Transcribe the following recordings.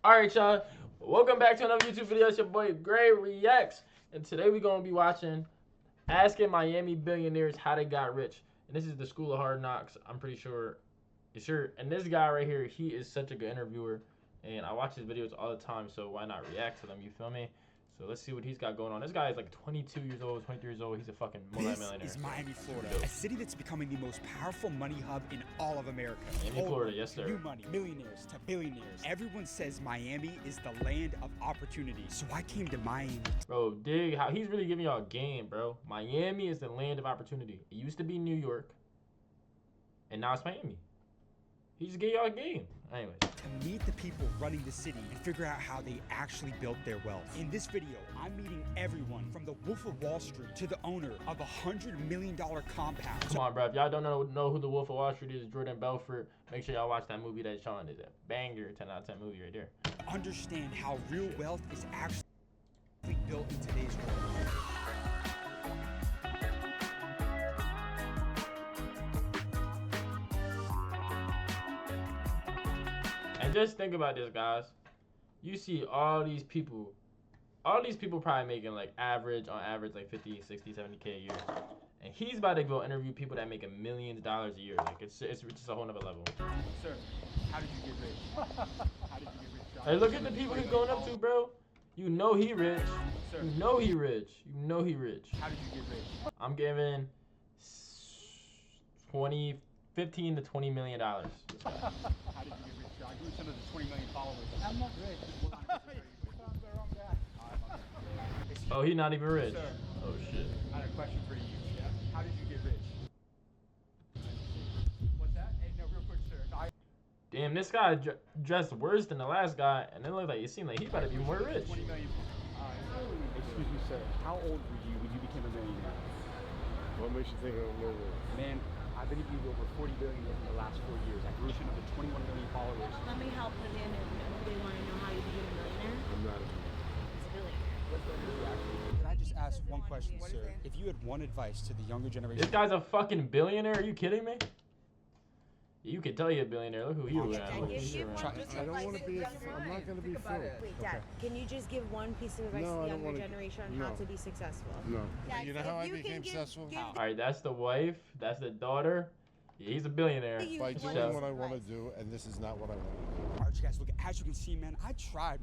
Alright, y'all. Welcome back to another YouTube video. It's your boy Gray Reacts. And today we're going to be watching Asking Miami Billionaires How They Got Rich. And this is the School of Hard Knocks. I'm pretty sure. And this guy right here, he is such a good interviewer. And I watch his videos all the time, so why not react to them? You feel me? So let's see what he's got going on. This guy is like 22 years old, 23 years old. He's a fucking multi-millionaire. This is Miami, Florida, a city that's becoming the most powerful money hub in all of America. Miami, Florida, yes sir. New money, millionaires to billionaires. Everyone says Miami is the land of opportunity. So I came to Miami. Bro, dig how he's really giving y'all a game, bro. Miami is the land of opportunity. It used to be New York, and now it's Miami. He just gave y'all a game. Anyways. To meet the people running the city and figure out how they actually built their wealth. In this video, I'm meeting everyone from the Wolf of Wall Street to the owner of a $100 million compound. Come on, bro. If y'all don't know who the Wolf of Wall Street is, Jordan Belfort, make sure y'all watch that movie that's showing. It's a banger, 10 out of 10 movie right there. Understand how real wealth is actually built in today's world. And just think about this, guys. You see all these people probably making like on average like 50, 60, 70K a year. And he's about to go interview people that make $millions a year. Like it's just a whole nother level. Sir, how did you get rich? How did you get rich? Hey, look at the people he's going up to, bro. You know he rich. Sir. You know he rich. You know he rich. How did you get rich? I'm giving 15 to $20 million. How did you get rich? I grew some of the 20 million followers. I'm not rich. Oh, he's not even rich. Sir, oh shit. I had a question for you. Yeah? How did you get rich? What's that? Hey, no, real quick, sir. Damn, this guy dressed worse than the last guy, and it looked like it seemed like he better be more rich. 20 million. Excuse me, sir. How old were you when you became a millionaire? What makes you think I'm a millionaire? Man, I've been interviewed over 40 billion in the last 4 years. I grew to another 21 million followers. Let me help put in if they want to know how you became a millionaire. I'm not a millionaire. It's a billionaire. Can I just ask one question, sir? If you had one advice to the younger generation... This guy's a fucking billionaire? Are you kidding me? You can tell you're a billionaire. Look who he around. I don't want to be. I'm not going to be fooled. Wait, Dad, can you just give one piece of advice to the younger generation on how to be successful? No. Dad, You know how I became successful? All right, that's the wife. That's the daughter. Yeah, he's a billionaire. By doing what I want to do, and this is not what I want to do. All right, you guys, look, as you can see, man, I tried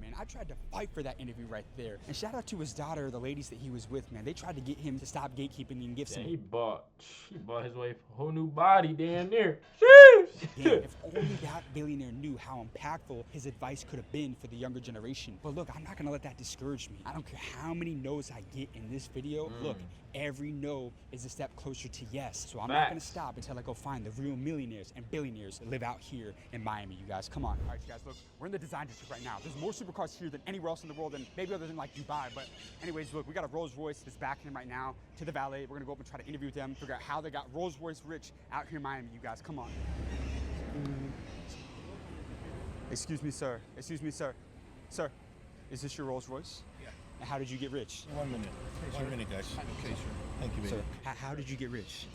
to fight for that interview right there. And shout out to his daughter, the ladies that he was with, man. They tried to get him to stop gatekeeping and give some... He bought his wife a whole new body damn near. Damn, if only that billionaire knew how impactful his advice could have been for the younger generation. But look, I'm not gonna let that discourage me. I don't care how many no's I get in this video. Look, every no is a step closer to yes. So I'm not gonna stop until I go find the real millionaires and billionaires that live out here in Miami, you guys. Come on. All right, you guys, look, we're in the design district right now. There's more supercars here than anywhere else in the world, and maybe other than like Dubai. But anyways, look, we got a Rolls Royce that's backing him right now to the valet. We're gonna go up and try to interview them, figure out how they got Rolls Royce rich out here in Miami, you guys. Come on. Excuse me, sir. Excuse me, sir. Sir, is this your Rolls Royce? Yeah. And how did you get rich? 1 minute. Okay, 1 minute, guys. Okay, sure. Thank you, baby. Sir, how did you get rich?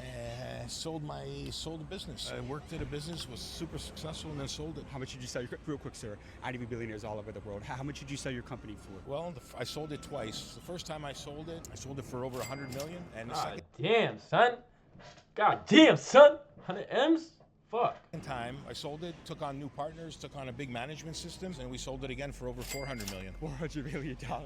Sold a business. I worked at a business, was super successful, and then sold it. How much did you sell your... Real quick, sir. IDV billionaires all over the world. How much did you sell your company for? Well, I sold it twice. The first time I sold it for over 100 million. And the God damn, son. God damn, son. 100 M's? Fuck. second time I sold it, took on new partners, took on a big management systems, and we sold it again for over 400 million. $400 million? Yeah.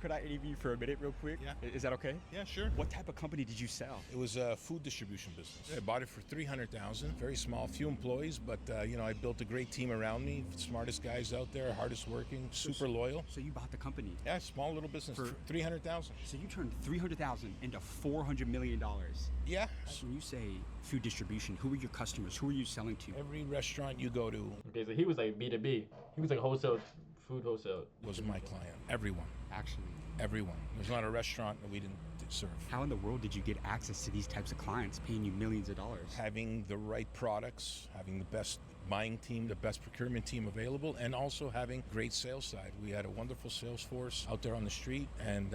Could I interview you for a minute real quick? Yeah. Is that okay? Yeah, sure. What type of company did you sell? It was a food distribution business. I bought it for 300,000. Very small, few employees, but I built a great team around me. Smartest guys out there, hardest working, super loyal. So you bought the company? Yeah, small little business for 300,000. So you turned 300,000 into $400 million. Yeah. So when you say food distribution, who are your customers? Who are you selling to? Every restaurant you go to. Okay, so he was like B2B. He was like food wholesale. Was my client. Everyone. Actually. Everyone. There's not a restaurant that we didn't serve. How in the world did you get access to these types of clients paying you millions of dollars? Having the right products, having the best buying team, the best procurement team available, and also having great sales side. We had a wonderful sales force out there on the street and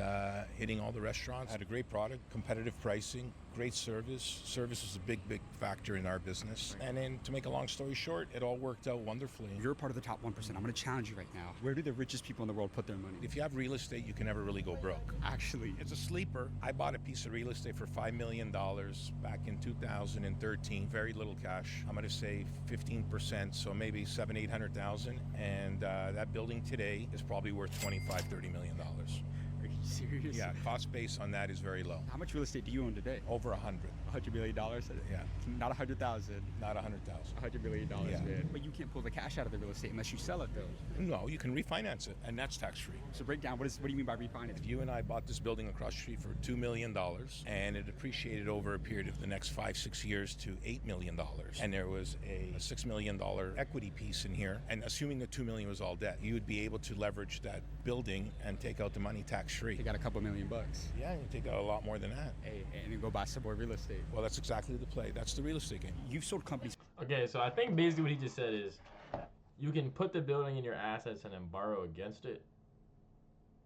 hitting all the restaurants. Had a great product, competitive pricing, great service. Service is a big factor in our business. And then to make a long story short, it all worked out wonderfully. You're part of the top 1%. I'm going to challenge you right now. Where do the richest people in the world put their money? If you have real estate, you can never really go broke. Actually, It's a sleeper. I bought a piece of real estate for $5 million back in 2013. Very little cash. I'm going to say 15%, so maybe $700,000-800,000. And that building today is probably worth $25-30 million. are you serious? Yeah, cost base on that is very low. How much real estate do you own today? Over 100. $100 million? Yeah. Not 100,000. Not 100,000. $100 million, Yeah. man. But you can't pull the cash out of the real estate unless you sell it, though. No, you can refinance it, and that's tax-free. So break down, what do you mean by refinance? If you and I bought this building across the street for $2 million, and it appreciated over a period of the next 5-6 years to $8 million, and there was a $6 million equity piece in here, and assuming the $2 million was all debt, you would be able to leverage that building and take out the money tax-free. They got a couple $1 million. Yeah, you take out a lot more than that. Hey, and then go buy some more real estate. Well, that's exactly the play. That's the real estate game. You've sold companies. Okay, so I think basically what he just said is you can put the building in your assets and then borrow against it,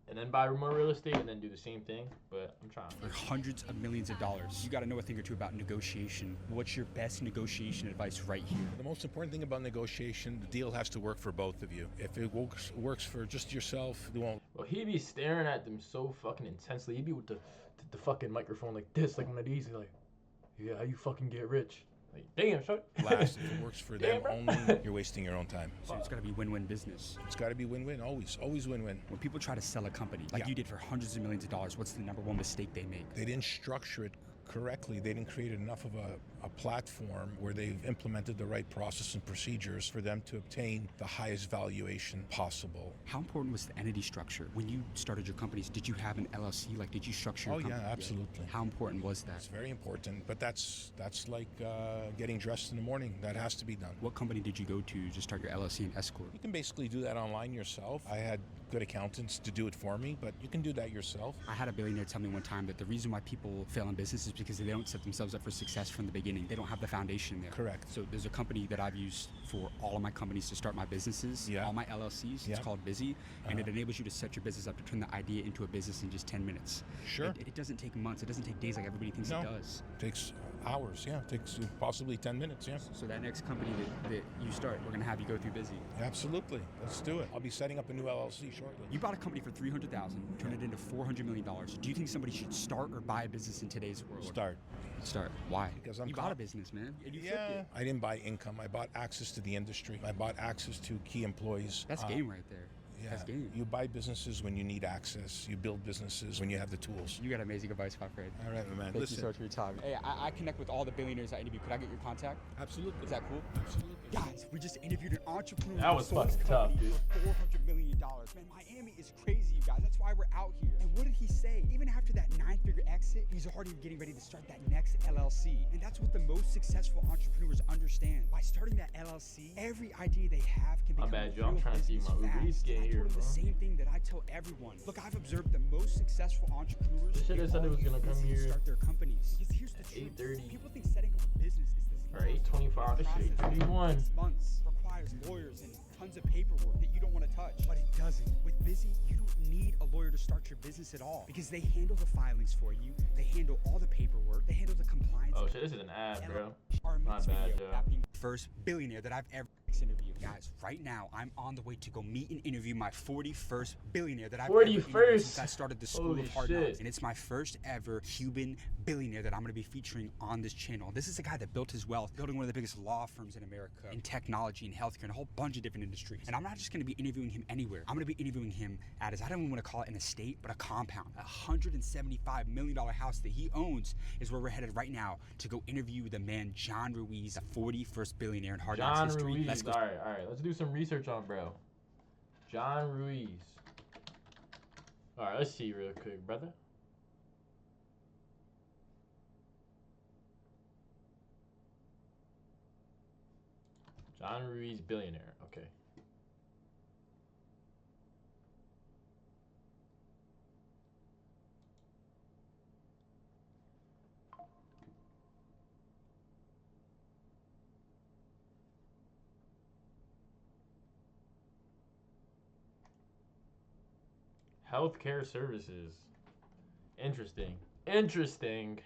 and then buy more real estate and then do the same thing. But I'm trying. For hundreds of millions of dollars. You got to know a thing or two about negotiation. What's your best negotiation advice right here? The most important thing about negotiation, the deal has to work for both of you. If it works for just yourself, it won't. Well, he be staring at them so fucking intensely. He be with the fucking microphone like this, like one of these. He's like, yeah, how you fucking get rich? Like, damn, shut. Last, if it works for them only, you're wasting your own time. So it's got to be win-win business. It's got to be win-win, always win-win. When people try to sell a company, like Yeah. you did for hundreds of millions of dollars, what's the number one mistake they make? They didn't structure it correctly. They didn't create enough of a platform where they've implemented the right process and procedures for them to obtain the highest valuation possible. How important was the entity structure? When you started your companies, did you have an LLC? Like, did you structure your Oh company? yeah, absolutely. How important was that? It's very important, but that's like getting dressed in the morning. That has to be done. What company did you go to start your LLC and S Corp? You can basically do that online yourself. I had good accountants to do it for me, but you can do that yourself. I had a billionaire tell me one time that the reason why people fail in business is because they don't set themselves up for success from the beginning. They don't have the foundation there. Correct. So there's a company that I've used for all of my companies to start my businesses, Yeah. all my LLCs. Yeah. It's called Busy, and it enables you to set your business up to turn the idea into a business in just 10 minutes. Sure. It doesn't take months. It doesn't take days like everybody thinks No. it does. It takes hours, yeah. It takes possibly 10 minutes, yeah. So that next company that you start, we're gonna have you go through Busy. Absolutely. Let's do it. I'll be setting up a new LLC shortly. You bought a company for $300,000, turned it into $400 million. Do you think somebody should start or buy a business in today's world? Start. Start. Why? Because I'm you bought a business, man. And you flipped Yeah. it. I didn't buy income. I bought access to the industry. I bought access to key employees. That's game right there. Yeah. That's game. You buy businesses when you need access. You build businesses when you have the tools. You got amazing advice, my friend. All right, my man. Thank Listen. you so much for your time. Hey, I connect with all the billionaires I interview. Could I get your contact? Absolutely. Is that cool? Absolutely. Guys, we just interviewed an entrepreneur. That who was sold his fucking tough, company dude. for $400 million. Man, Miami is crazy, you guys. That's why we're out here. And what did he say? Even after that 9-figure exit, he's already getting ready to start that next LLC. And that's what the most successful entrepreneurs understand. By starting that LLC, every idea they have can My become bad, a Joe. I'm real trying to see business my Uber fast. Eats get And I here, told him bro. the same thing that I tell everyone. Look, I've observed the most successful entrepreneurs. They should've they said it all was use gonna come business to here start their companies. Because here's the at truth. 8:30. People think setting up a business is this Or 8:25. This shit 8:31. 6 months, requires lawyers and tons of paperwork that you don't want to touch. But it doesn't. With Busy, you don't need a lawyer to start your business at all because they handle the filings for you. They handle all the paperwork. They handle the compliance. Oh shit, this is an ad, bro. Our My next bad, video, Joe. that being the first billionaire that I've ever interviewed. Guys, right now, I'm on the way to go meet and interview my 41st billionaire that I've ever interviewed 41st? since I started the School Holy of Hard shit. Knocks. And it's my first ever Cuban billionaire that I'm going to be featuring on this channel. This is a guy that built his wealth, building one of the biggest law firms in America, in technology, in healthcare, and a whole bunch of different industries. And I'm not just going to be interviewing him anywhere. I'm going to be interviewing him at his, I don't even want to call it an estate, but a compound. A $175 million house that he owns is where we're headed right now to go interview the man John Ruiz, the 41st billionaire in Hard Knocks John history. Ruiz. Let's go. All right. Let's do some research on bro. John Ruiz. All right, let's see real quick, brother. John Ruiz, billionaire. Okay. Healthcare services. Interesting. Interesting.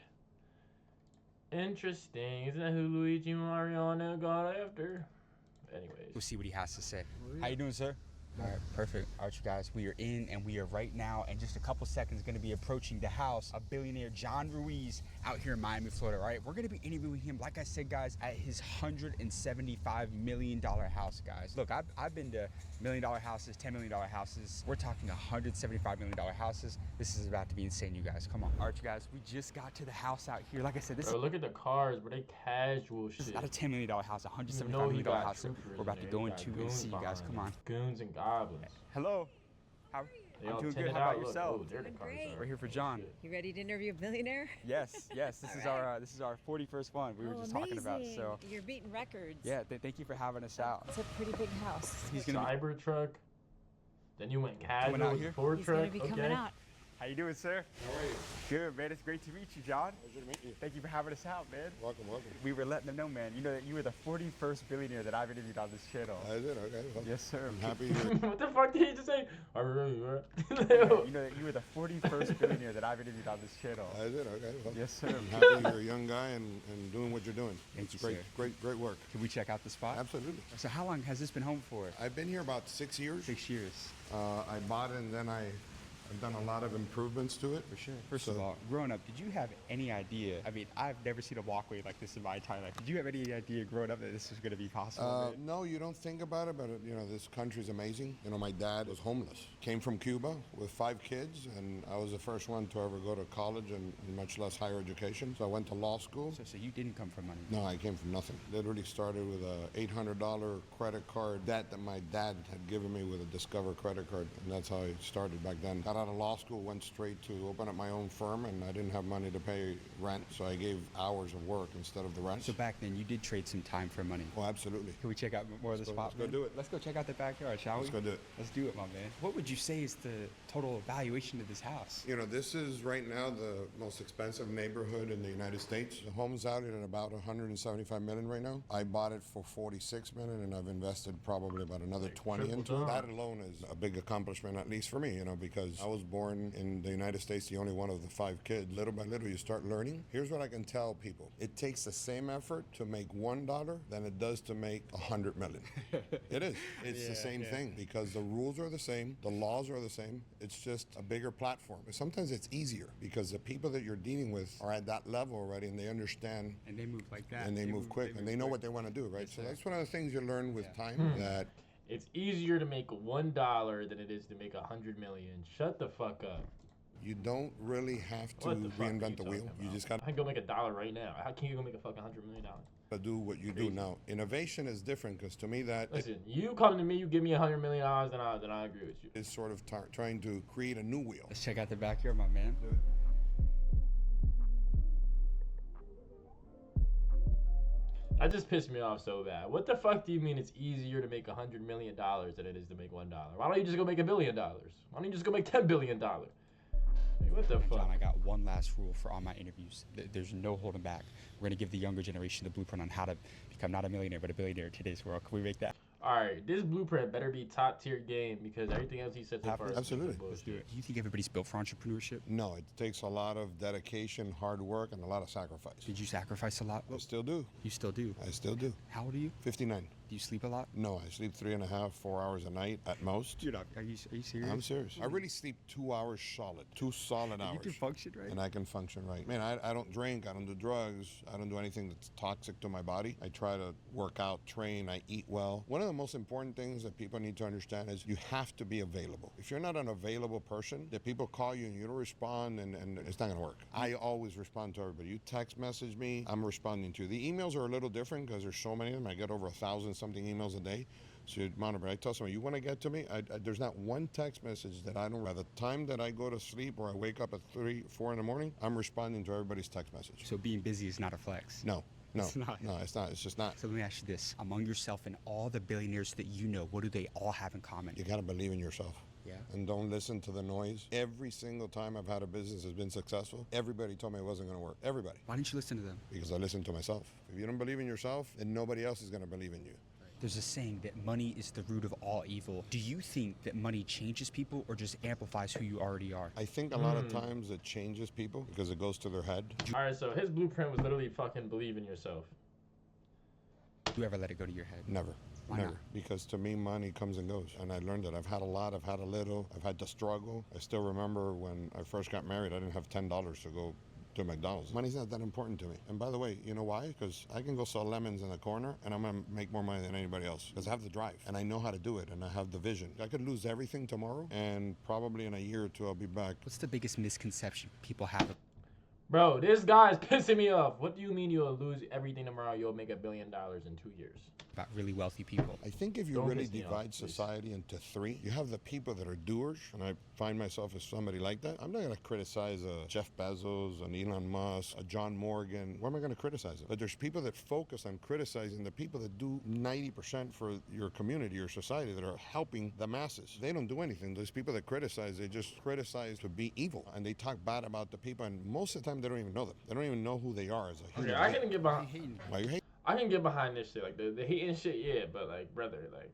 Interesting. Isn't that who Luigi Mariano got after? Anyways. We'll see what he has to say. How you doing, sir? All right, perfect. All right, you guys, we are in, and we are right now, in just a couple seconds, going to be approaching the house of billionaire John Ruiz out here in Miami, Florida, right? We're going to be interviewing him, like I said, guys, at his $175 million house, guys. Look, I've been to $1 million houses, $10 million houses. We're talking $175 million houses. This is about to be insane, you guys. Come on. All right, you guys, we just got to the house out here. Like I said, this Bro, look at the cars, but they casual shit. is not a $10 million house, a $175 No, he million got house. troopers We're about in to there. go He into got and goons see, you guys. behind Come on. him. Goons and goblins. Hello. How? They I'm all doing good. tinted How about out. Look, yourself? oh, there the cars Great. are. We're here for John. You ready to interview a billionaire? Yes, yes. This is our 41st one. We were just talking about. So You're beating records. yeah, thank you for having us out. It's a pretty big house. He's gonna be Cybertruck. Then you went Coming out casual. here? Ford He's truck. gonna be coming Okay. out. How you doing, sir? How are you? Good, man. It's great to meet you, John. Pleasure to meet you. Thank you for having us out, man. Welcome, welcome. We were letting them know, man. You know that you were the 41st billionaire that I've interviewed on this channel. Is it? Okay. Well, Yes, sir. I'm happy you're What the fuck did he just say? I really, You right? know that you were the 41st billionaire that I've interviewed on this channel. Is it? Okay. Well, Yes, sir. I'm happy you're a young guy and doing what you're doing. Thank It's you, great, sir. great work. Can we check out the spot? Absolutely. So how long has this been home for? I've been here about 6 years. 6 years. I bought it and then I've done a lot of improvements to it. For sure. First of So- all, growing up, did you have any idea? I mean, I've never seen a walkway like this in my entire life. Did you have any idea growing up that this was going to be possible? man? No, you don't think about it, but you know, this country's amazing. You know, my dad was homeless. Came from Cuba with 5 kids, and I was the first one to ever go to college and much less higher education. So I went to law school. So you didn't come from money. No, I came from nothing. Literally started with a $800 credit card debt that my dad had given me with a Discover credit card, and that's how I started back then. Got out of law school, went straight to open up my own firm, and I didn't have money to pay rent, so I gave hours of work instead of the rent. So back then, you did trade some time for money. Oh, absolutely. Can we check out more of the spot? let's go man? do it. Let's go check out the backyard, shall Let's we? go do it. Let's do it, my man. What would you say is the total valuation of this house? You know, this is right now the most expensive neighborhood in the United States. The home's out at about 175 million right now. I bought it for 46 million, and I've invested probably about another 20 triple into it. down. That alone is a big accomplishment, at least for me, you know, because I was born in the United States, the only one of the 5 kids. Little by little, you start learning. Here's what I can tell people. It takes the same effort to make $1 than it does to make 100 million. It is. It's the same thing because the rules are the same, the laws are the same. It's just a bigger platform. Sometimes it's easier because the people that you're dealing with are at that level already, and they understand And they move like that. and they move quick and they know what they want to do, right? Yes, So sir. that's one of the things you learn with time that It's easier to make $1 than it is to make 100 million. Shut the fuck up. you don't really have to What the fuck are reinvent the you wheel. talking You about? just got I can go make $1 right now. How can you go make a fucking $100 million? to do what you do now. Innovation is different because to me that Listen, you come to me, you give me $100 million, then I agree with you. is sort of trying to create a new wheel. Let's check out the backyard, my man. That just pissed me off so bad. What the fuck do you mean it's easier to make $100 million than it is to make $1? Why don't you just go make $1 billion? Why don't you just go make $10 billion? Like, what the fuck? John, I got one last rule for all my interviews. There's no holding back. We're going to give the younger generation the blueprint on how to become not a millionaire, but a billionaire in today's world. Can we make that? All right, this blueprint better be top tier game because everything else he said so far is Absolutely. bullshit. Let's do it. Do you think everybody's built for entrepreneurship? No, it takes a lot of dedication, hard work, and a lot of sacrifice. Did you sacrifice a lot? I still do. You still do. I still do. How old are you? 59. Do you sleep a lot? No, I sleep 3.5, 4 hours a night at most. You're not. Are you serious? I'm serious. I really sleep 2 hours solid. 2 solid hours. You can function, right? And I can function right. Man, I don't drink, I don't do drugs, I don't do anything that's toxic to my body. I try to work out, train, I eat well. One of the most important things that people need to understand is you have to be available. If you're not an available person, that people call you and you don't respond and it's not gonna work. I always respond to everybody. You text message me, I'm responding to you. The emails are a little different because there's so many of them. I get over 1,000 something emails a day. So you monitor. I tell someone, you want to get to me? There's not one text message that I don't. By the time that I go to sleep or I wake up at 3, 4 in the morning, I'm responding to everybody's text message. So being busy is not a flex. No, It's not. no, it's not. It's just not. So let me ask you this: among yourself and all the billionaires that you know, what do they all have in common? You got to believe in yourself. Yeah. And don't listen to the noise. Every single time I've had a business that's been successful, everybody told me it wasn't going to work. Everybody. Why didn't you listen to them? Because I listened to myself. If you don't believe in yourself, then nobody else is going to believe in you. There's a saying that money is the root of all evil. Do you think that money changes people or just amplifies who you already are? I think a lot of times it changes people because it goes to their head. All right, so his blueprint was literally fucking believe in yourself. Do you ever let it go to your head? Never. Why Never. not? Because to me, money comes and goes. And I learned that I've had a lot, I've had a little, I've had to struggle. I still remember when I first got married, I didn't have $10 to go to McDonald's. Money's not that important to me. And by the way, you know why? Because I can go sell lemons in the corner and I'm gonna make more money than anybody else. Because I have the drive and I know how to do it and I have the vision. I could lose everything tomorrow and probably in a year or two I'll be back. What's the biggest misconception people have? Bro, this guy is pissing me off. What do you mean you'll lose everything tomorrow? You'll make $1 billion in 2 years. About really wealthy people. I think if you Don't really piss me off, divide please. society into three, you have the people that are doers, and I find myself as somebody like that. I'm not going to criticize a Jeff Bezos, an Elon Musk, a John Morgan. Why am I going to criticize them? But there's people that focus on criticizing the people that do 90% for your community, your society, that are helping the masses. They don't do anything. Those people that criticize, they just criticize to be evil, and they talk bad about the people, and most of the time they don't even know them. They don't even know who they are as a human. Okay, I can get behind. Why you hate? I can get behind this shit, like the hating shit, yeah. But like, brother, like,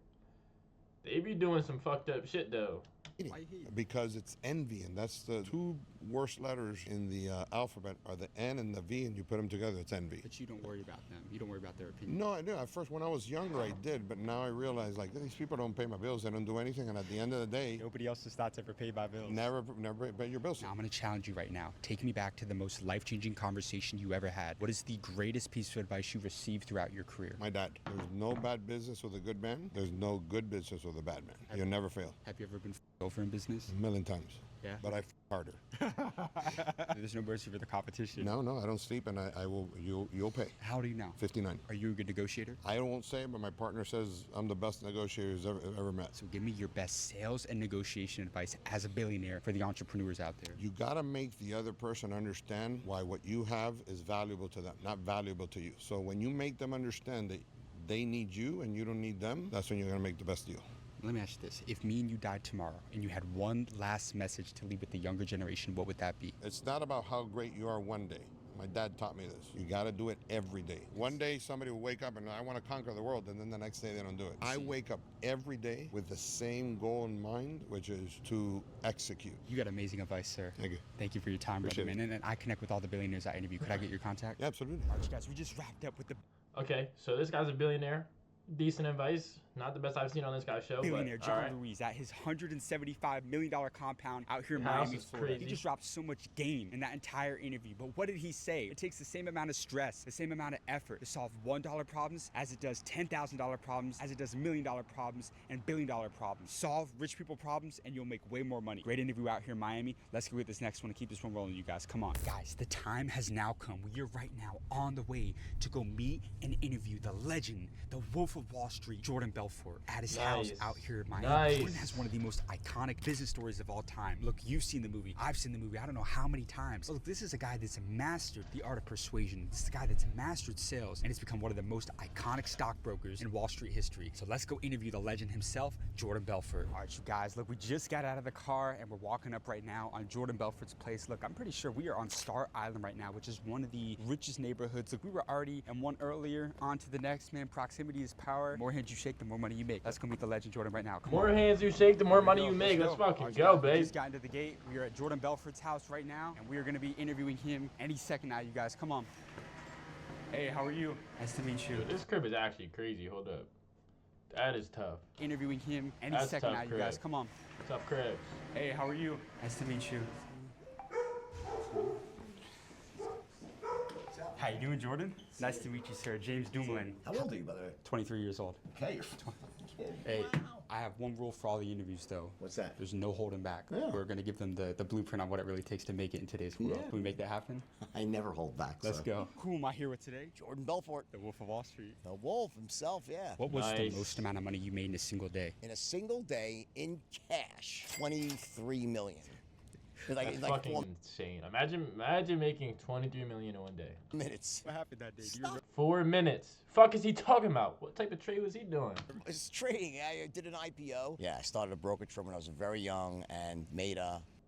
they be doing some fucked up shit though. Because it's envy, and that's the two worst letters in the alphabet are the N and the V, and you put them together, it's envy. But you don't worry about them. You don't worry about their opinion. No, I do. At first, when I was younger, I did, but now I realize, like, these people don't pay my bills, they don't do anything, and at the end of the day, Nobody else's thoughts ever paid my bills. never pay your bills. Now I'm going to challenge you right now. Take me back to the most life-changing conversation you ever had. What is the greatest piece of advice you received throughout your career? My dad. There's no bad business with a good man. There's no good business with a bad man. You'll never fail. Have you ever been over in business? A million times. Yeah. But I harder. There's no mercy for the competition. No, I don't sleep, and I will. You'll pay. How old are you now? 59. Are you a good negotiator? I won't say it, but my partner says I'm the best negotiator he's ever met. So give me your best sales and negotiation advice as a billionaire for the entrepreneurs out there. You gotta make the other person understand why what you have is valuable to them, not valuable to you. So when you make them understand that they need you and you don't need them, that's when you're gonna make the best deal. Let me ask you this. If me and you died tomorrow and you had one last message to leave with the younger generation, what would that be? It's not about how great you are one day. My dad taught me this. You gotta do it every day. One day somebody will wake up and I wanna conquer the world, and then the next day they don't do it. I wake up every day with the same goal in mind, which is to execute. You got amazing advice, sir. Thank you. Thank you for your time, brother, Appreciate man. And I connect with all the billionaires I interview. Could I get your contact? Yeah, absolutely. All right, you guys, we just wrapped up with the Okay, so this guy's a billionaire. Decent advice. Not the best I've seen on this guy's show, billionaire but all John right. Ruiz at his $175 million compound out here in House Miami, is Florida. crazy. He just dropped so much game in that entire interview. But what did he say? It takes the same amount of stress, the same amount of effort to solve $1 problems as it does $10,000 problems, as it does $1 million problems, and $1 billion problems. Solve rich people problems and you'll make way more money. Great interview out here in Miami. Let's go with this next one and keep this one rolling, you guys. Come on. Guys, the time has now come. We are right now on the way to go meet and interview the legend, the Wolf of Wall Street, Jordan Belfort, at his house out here in Miami. Nice. Jordan has one of the most iconic business stories of all time. Look, you've seen the movie. I've seen the movie. I don't know how many times. Look, this is a guy that's mastered the art of persuasion. This is a guy that's mastered sales, and it's become one of the most iconic stockbrokers in Wall Street history. So let's go interview the legend himself, Jordan Belfort. All right, you guys, look, we just got out of the car, and we're walking up right now on Jordan Belfort's place. Look, I'm pretty sure we are on Star Island right now, which is one of the richest neighborhoods. Look, we were already in one earlier, on to the next, man. Proximity is power. The more hands you shake, the more money you make. Let's go meet the legend, Jordan, right now. Come More on. hands you shake, the more money you Let's make. go. Let's fucking All right, go, guys, we babe. just got into the gate. We are at Jordan Belfort's house right now, and we are going to be interviewing him any second now, you guys. Come on. Hey, how are you? Nice to meet you. Dude, this crib is actually crazy. Hold up. That is tough. Interviewing him any That's second tough, now, you guys. Chris. Come on. Tough cribs. Hey, how are you? Nice to meet you. How you doing, Jordan? Nice to meet you, sir. James Dumoulin. How old are you, by the way? 23 years old. Okay, you're kid. Hey, I have one rule for all the interviews, though. What's that? There's no holding back. Yeah. We're going to give them the blueprint on what it really takes to make it in today's world. Yeah. Can we make that happen? I never hold back. Let's so. go. Who am I here with today? Jordan Belfort, The Wolf of Wall Street. the wolf himself, yeah. What was Nice. the most amount of money you made in a single day? In a single day, in cash, 23 million. It's That's like fucking 4 insane. Imagine making 23 million in one day. minutes. What happened that day? Stop. 4 minutes. Fuck is he talking about? What type of trade was he doing? It's trading. I did an IPO. Yeah, I started a brokerage firm when I was very young and made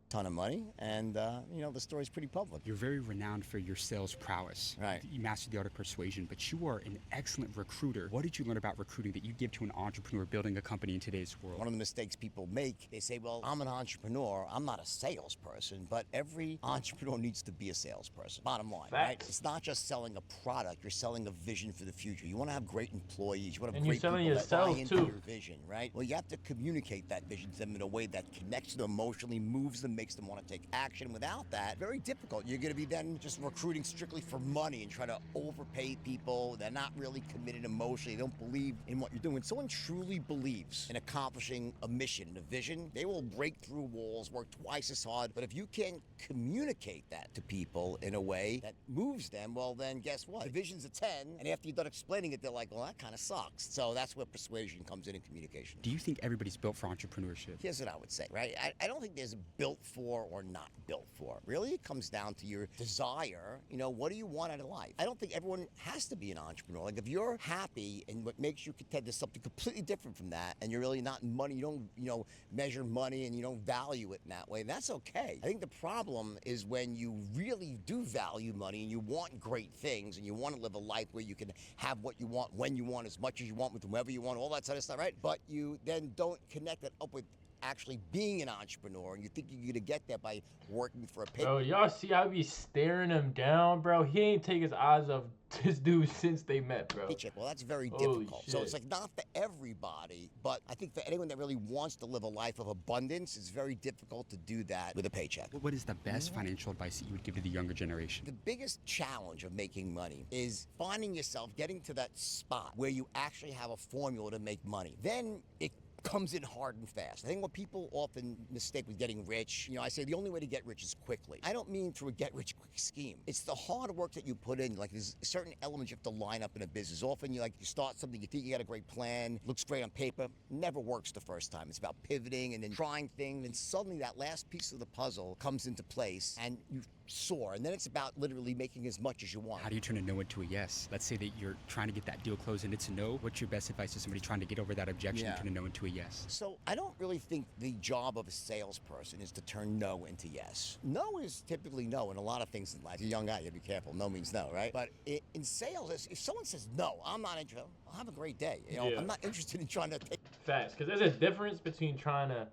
ton of money, and you know, the story's pretty public. You're very renowned for your sales prowess. Right. You mastered the art of persuasion, but you are an excellent recruiter. What did you learn about recruiting that you give to an entrepreneur building a company in today's world? One of the mistakes people make, they say, well, I'm an entrepreneur, I'm not a salesperson, but every entrepreneur needs to be a salesperson. Bottom line, right? It's not just selling a product, you're selling a vision for the future. You want to have great employees, you want to have great people that buy into your vision, right? Well, you have to communicate that vision to them in a way that connects them emotionally, moves them, makes them want to take action. Without that, very difficult. You're going to be then just recruiting strictly for money and try to overpay people. They're not really committed emotionally. They don't believe in what you're doing. When someone truly believes in accomplishing a mission and a vision, they will break through walls, work twice as hard. But if you can communicate that to people in a way that moves them, well, then guess what? The vision's a 10, and after you're done explaining it, they're like, well, that kind of sucks. So that's where persuasion comes in communication. Do you think everybody's built for entrepreneurship? Here's what I would say, right? I don't think there's a built for or not built for. Really, it comes down to your desire. You know, what do you want out of life? I don't think everyone has to be an entrepreneur. Like, if you're happy and what makes you content is something completely different from that, and you're really not in money, you don't, you know, measure money and you don't value it in that way, that's okay. I think the problem is when you really do value money and you want great things and you want to live a life where you can have what you want, when you want, as much as you want, with whoever you want, all that sort of stuff, right? But you then don't connect it up with actually being an entrepreneur, and you think you're gonna get there by working for a pay. Bro, y'all see I be staring him down, bro. He ain't take his eyes off this dude since they met, bro. Well, that's very Holy difficult. shit. So it's like not for everybody, but I think for anyone that really wants to live a life of abundance, it's very difficult to do that with a paycheck. What is the best financial advice that you would give to the younger generation? The biggest challenge of making money is finding yourself getting to that spot where you actually have a formula to make money. Then it comes in hard and fast. I think what people often mistake with getting rich, you know, I say the only way to get rich is quickly. I don't mean through a get-rich-quick scheme. It's the hard work that you put in. Like, there's certain elements you have to line up in a business. Often you start something, you think you got a great plan, looks great on paper, never works the first time. It's about pivoting and then trying things, and suddenly that last piece of the puzzle comes into place and you soar. And then it's about literally making as much as you want. How do you turn a no into a yes? Let's say that you're trying to get that deal closed and it's a no. What's your best advice to somebody trying to get over that objection and turn a no into a yes? So I don't really think the job of a salesperson is to turn no into yes. No is typically no in a lot of things in life. You're a young guy, you gotta be careful. No means no, right? But in sales, if someone says no, I'm not interested, I'll have a great day. You know, I'm not interested in trying to take Facts, because there's a difference between trying to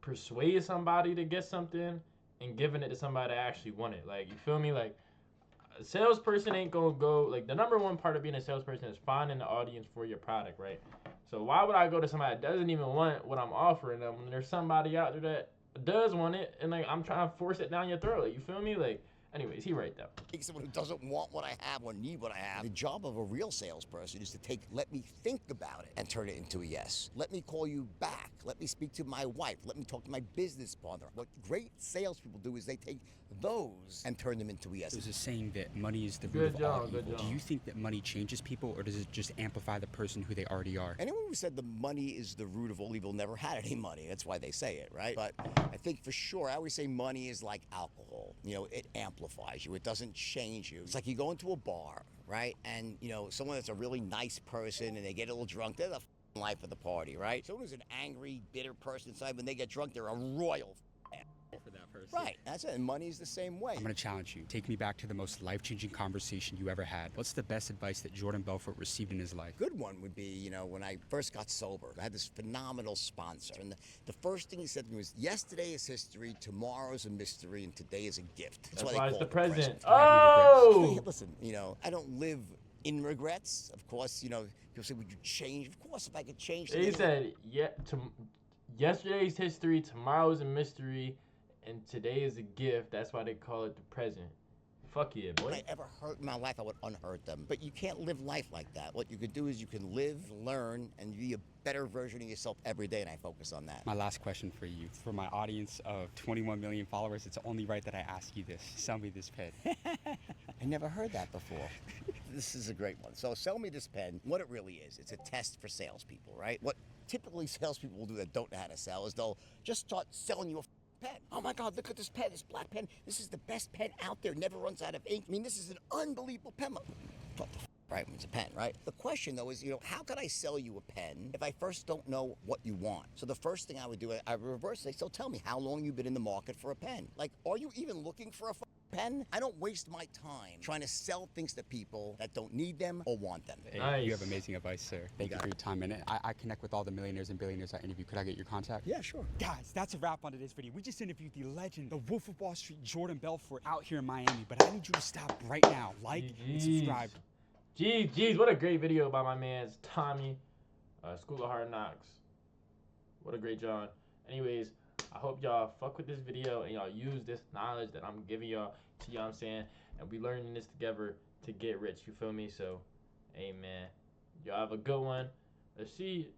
persuade somebody to get something and giving it to somebody that actually want it. Like, you feel me? Like, a salesperson ain't gonna go, like, the number one part of being a salesperson is finding the audience for your product, right? So why would I go to somebody that doesn't even want what I'm offering them when there's somebody out there that does want it, and like, I'm trying to force it down your throat? Like, you feel me? Like, anyways, he right though. someone who doesn't want what I have or need what I have. The job of a real salesperson is to let me think about it and turn it into a yes. Let me call you back. Let me speak to my wife. Let me talk to my business partner. What great salespeople do is they take those and turn them into a yes. There's a saying that money is the root of all evil. Good job. Do you think that money changes people, or does it just amplify the person who they already are? Anyone who said the money is the root of all evil never had any money. That's why they say it, right? But I think for sure, I always say money is like alcohol. You know, it amplifies you. It doesn't change you. It's like you go into a bar, right? And, you know, someone that's a really nice person and they get a little drunk, they're the life of the party, right? Someone who's an angry, bitter person inside, when they get drunk, they're a royal for that person. Right, that's it. And money's the same way. I'm going to challenge you. Take me back to the most life-changing conversation you ever had. What's the best advice that Jordan Belfort received in his life? Good one would be, you know, when I first got sober, I had this phenomenal sponsor. And the first thing he said to me was, yesterday is history, tomorrow's a mystery, and today is a gift. That's why it's call the it present. Oh! Listen, you know, I don't live in regrets. Of course, you know, people say, would you change? Of course, if I could change. He said, yesterday's history, tomorrow's a mystery, and today is a gift. That's why they call it the present. Fuck yeah, boy. If I ever hurt in my life, I would unhurt them. But you can't live life like that. What you could do is you can live, learn, and be a better version of yourself every day, and I focus on that. My last question for you. For my audience of 21 million followers, it's only right that I ask you this. Sell me this pen. I never heard that before. This is a great one. So sell me this pen. What it really is, it's a test for salespeople, right? What typically salespeople will do that don't know how to sell is they'll just start selling you a pen. Oh my God, look at this pen, this black pen. This is the best pen out there, never runs out of ink. I mean, this is an unbelievable pen. What the Right, it's a pen, right? The question, though, is, how could I sell you a pen if I first don't know what you want? So the first thing I would do, I would reverse it. So tell me how long you've been in the market for a pen. Like, are you even looking for a pen? I don't waste my time trying to sell things to people that don't need them or want them. Hey, Nice. you have amazing advice, sir. Thank you for your time. And I connect with all the millionaires and billionaires I interview. Could I get your contact? Yeah, sure. Guys, that's a wrap on today's video. We just interviewed the legend, the Wolf of Wall Street, Jordan Belfort, out here in Miami. But I need you to stop right now. Like and subscribe. Jeez, what a great video by my man's Tommy, School of Hard Knocks. What a great job. Anyways, I hope y'all fuck with this video and y'all use this knowledge that I'm giving y'all to, you know what I'm saying? And we learning this together to get rich, you feel me? So, amen. Y'all have a good one. Let's see